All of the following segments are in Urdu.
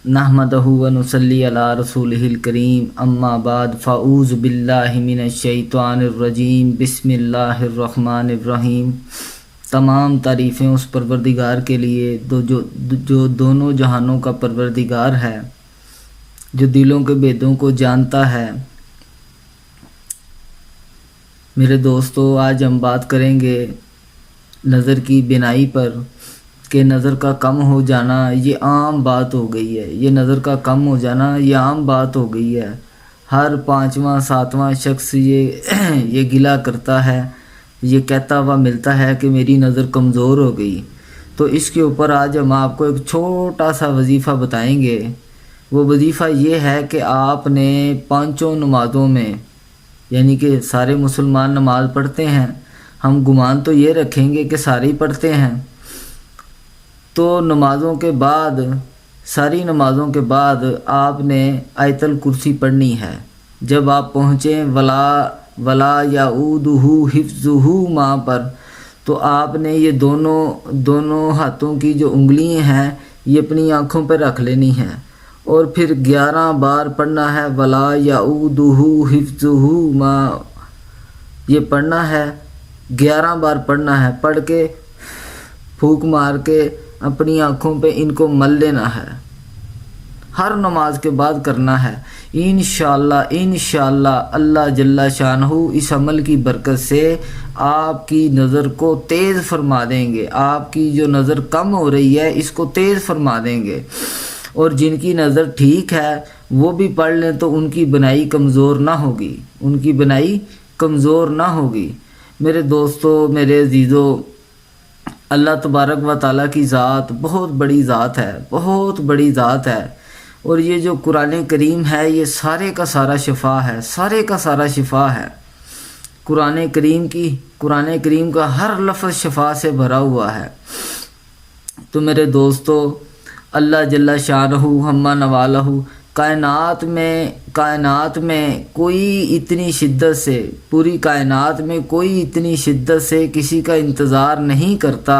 نحمدہ و نصلی علی رسولہ الکریم اما بعد فاعوذ باللہ من الشیطان الرجیم بسم اللہ الرحمن الرحیم۔ تمام تعریفیں اس پروردگار کے لیے جو دونوں جہانوں کا پروردگار ہے، جو دلوں کے بھیدوں کو جانتا ہے۔ میرے دوستو، آج ہم بات کریں گے نظر کی بینائی پر کہ نظر کا کم ہو جانا یہ عام بات ہو گئی ہے۔ یہ نظر کا کم ہو جانا یہ عام بات ہو گئی ہے۔ ہر 5واں 7واں شخص یہ گلہ کرتا ہے، یہ کہتا ہوا ملتا ہے کہ میری نظر کمزور ہو گئی۔ تو اس کے اوپر آج ہم آپ کو ایک چھوٹا سا وظیفہ بتائیں گے۔ وہ وظیفہ یہ ہے کہ آپ نے 5 نمازوں میں، یعنی کہ سارے مسلمان نماز پڑھتے ہیں، ہم گمان تو یہ رکھیں گے کہ سارے ہی پڑھتے ہیں، تو نمازوں کے بعد، ساری نمازوں کے بعد آپ نے آیت الکرسی پڑھنی ہے۔ جب آپ پہنچیں ولا یعودہ حفظہ ماں پر، تو آپ نے یہ دونوں ہاتھوں کی جو انگلیاں ہیں یہ اپنی آنکھوں پہ رکھ لینی ہیں، اور پھر 11 بار پڑھنا ہے ولا یعودہ حفظہ ماں، یہ پڑھنا ہے 11 بار پڑھنا ہے۔ پڑھ کے پھونک مار کے اپنی آنکھوں پہ ان کو مل لینا ہے، ہر نماز کے بعد کرنا ہے۔ انشاءاللہ اللہ جل شانہ اس عمل کی برکت سے آپ کی نظر کو تیز فرما دیں گے۔ آپ کی جو نظر کم ہو رہی ہے اس کو تیز فرما دیں گے، اور جن کی نظر ٹھیک ہے وہ بھی پڑھ لیں تو ان کی بینائی کمزور نہ ہوگی، ان کی بینائی کمزور نہ ہوگی۔ میرے دوستو، میرے عزیزو، اللہ تبارک و تعالیٰ کی ذات بہت بڑی ذات ہے، بہت بڑی ذات ہے، اور یہ جو قرآن کریم ہے یہ سارے کا سارا شفا ہے، سارے کا سارا شفا ہے۔ قرآن کریم کا ہر لفظ شفا سے بھرا ہوا ہے۔ تو میرے دوستو، اللہ جل شانہ ہمہ نوالہ کائنات میں کوئی اتنی شدت سے، پوری کائنات میں کوئی اتنی شدت سے کسی کا انتظار نہیں کرتا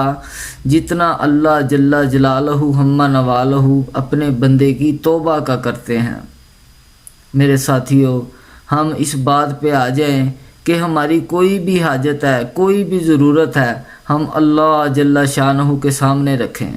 جتنا اللہ جل جلالہ ہمہ نوالہ اپنے بندے کی توبہ کا کرتے ہیں۔ میرے ساتھیو، ہم اس بات پہ آ جائیں کہ ہماری کوئی بھی حاجت ہے، کوئی بھی ضرورت ہے، ہم اللہ جل شانہ کے سامنے رکھیں۔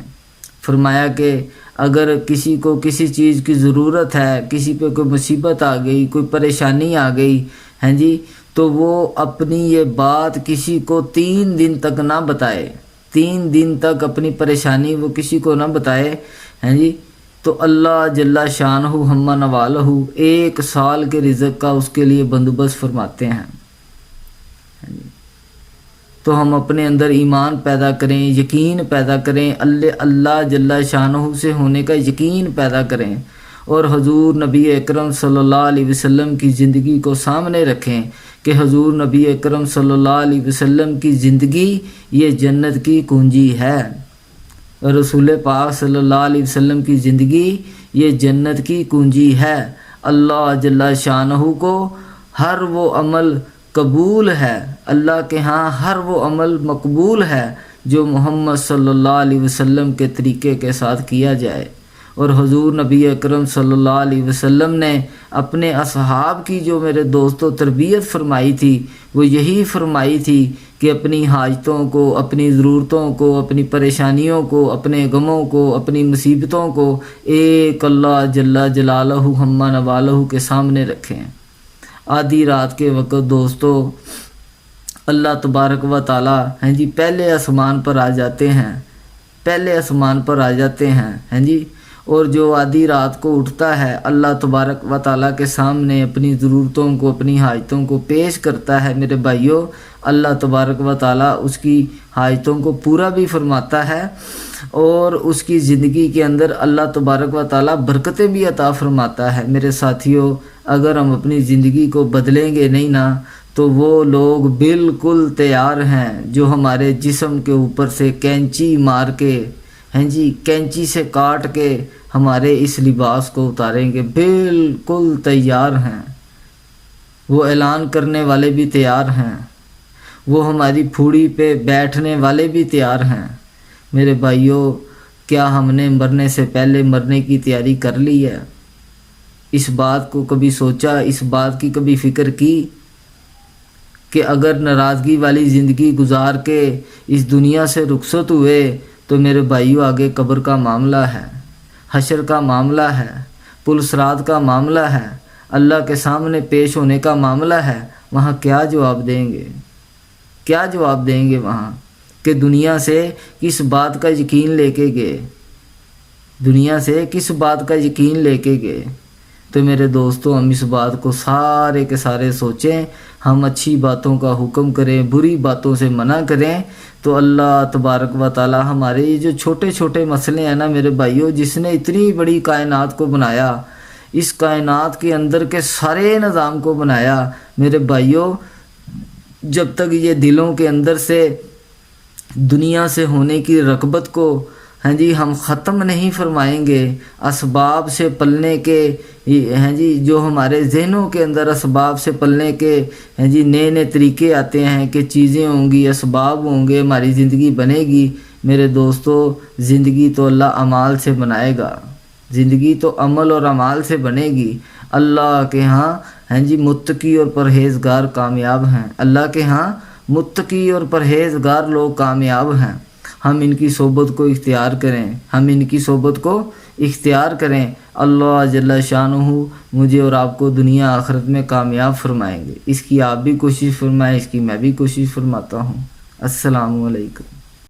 فرمایا کہ اگر کسی کو کسی چیز کی ضرورت ہے، کسی پہ کوئی مصیبت آ گئی، کوئی پریشانی آ گئی ہیں جی، تو وہ اپنی یہ بات کسی کو 3 دن تک نہ بتائے، 3 دن تک اپنی پریشانی وہ کسی کو نہ بتائے ہیں جی، تو اللہ جل شانہ ہمہ نوالہ 1 سال کے رزق کا اس کے لیے بندوبست فرماتے ہیں۔ تو ہم اپنے اندر ایمان پیدا کریں، یقین پیدا کریں، اللہ جل شانہ سے ہونے کا یقین پیدا کریں، اور حضور نبی اکرم صلی اللہ علیہ وسلم کی زندگی کو سامنے رکھیں کہ حضور نبی اکرم صلی اللہ علیہ وسلم کی زندگی یہ جنت کی کنجی ہے، اور رسول پاک صلی اللہ علیہ وسلم کی زندگی یہ جنت کی کنجی ہے۔ اللہ جل شانہ کو ہر وہ عمل قبول ہے، اللہ کے ہاں ہر وہ عمل مقبول ہے جو محمد صلی اللہ علیہ وسلم کے طریقے کے ساتھ کیا جائے۔ اور حضور نبی اکرم صلی اللہ علیہ وسلم نے اپنے اصحاب کی جو میرے دوستوں تربیت فرمائی تھی، وہ یہی فرمائی تھی کہ اپنی حاجتوں کو، اپنی ضرورتوں کو، اپنی پریشانیوں کو، اپنے غموں کو، اپنی مصیبتوں کو ایک اللہ جل جلالہ ہمہ نوالہ کے سامنے رکھیں۔ آدھی رات کے وقت دوستو، اللہ تبارک و تعالیٰ ہیں جی پہلے آسمان پر آ جاتے ہیں، پہلے آسمان پر آ جاتے ہیں جی، اور جو آدھی رات کو اٹھتا ہے اللہ تبارک و تعالیٰ کے سامنے اپنی ضرورتوں کو، اپنی حاجتوں کو پیش کرتا ہے۔ میرے بھائیوں، اللہ تبارک و تعالیٰ اس کی حاجتوں کو پورا بھی فرماتا ہے، اور اس کی زندگی کے اندر اللہ تبارک و تعالیٰ برکتیں بھی عطا فرماتا ہے۔ میرے ساتھیوں، اگر ہم اپنی زندگی کو بدلیں گے نہیں نا، تو وہ لوگ بالکل تیار ہیں جو ہمارے جسم کے اوپر سے کینچی مار کے ہیں جی، کینچی سے کاٹ کے ہمارے اس لباس کو اتاریں گے، بالکل تیار ہیں۔ وہ اعلان کرنے والے بھی تیار ہیں، وہ ہماری پھوڑی پہ بیٹھنے والے بھی تیار ہیں۔ میرے بھائیوں، کیا ہم نے مرنے سے پہلے مرنے کی تیاری کر لی ہے؟ اس بات کو کبھی سوچا، اس بات کی کبھی فکر کی کہ اگر ناراضگی والی زندگی گزار کے اس دنیا سے رخصت ہوئے تو میرے بھائیوں آگے قبر کا معاملہ ہے، حشر کا معاملہ ہے، پل صراط کا معاملہ ہے، اللہ کے سامنے پیش ہونے کا معاملہ ہے۔ وہاں کیا جواب دیں گے؟ کیا جواب دیں گے وہاں کہ دنیا سے کس بات کا یقین لے کے گئے؟ دنیا سے کس بات کا یقین لے کے گئے؟ تو میرے دوستوں، ہم اس بات کو سارے کے سارے سوچیں، ہم اچھی باتوں کا حکم کریں، بری باتوں سے منع کریں، تو اللہ تبارک و تعالی ہمارے یہ جو چھوٹے چھوٹے مسئلے ہیں نا میرے بھائیوں، جس نے اتنی بڑی کائنات کو بنایا، اس کائنات کے اندر کے سارے نظام کو بنایا، میرے بھائیوں، جب تک یہ دلوں کے اندر سے دنیا سے ہونے کی رغبت کو ہم ختم نہیں فرمائیں گے، اسباب سے پلنے کے جو ہمارے ذہنوں کے اندر اسباب سے پلنے کے نئے نئے طریقے آتے ہیں کہ چیزیں ہوں گی، اسباب ہوں گے، ہماری زندگی بنے گی۔ میرے دوستو، زندگی تو اللہ اعمال سے بنائے گا، زندگی تو عمل اور اعمال سے بنے گی۔ اللہ کے ہاں متقی اور پرہیزگار کامیاب ہیں، اللہ کے ہاں متقی اور پرہیزگار لوگ کامیاب ہیں۔ ہم ان کی صحبت کو اختیار کریں، ہم ان کی صحبت کو اختیار کریں۔ اللہ جل شانہ مجھے اور آپ کو دنیا آخرت میں کامیاب فرمائیں گے۔ اس کی آپ بھی کوشش فرمائیں، اس کی میں بھی کوشش فرماتا ہوں۔ السلام علیکم۔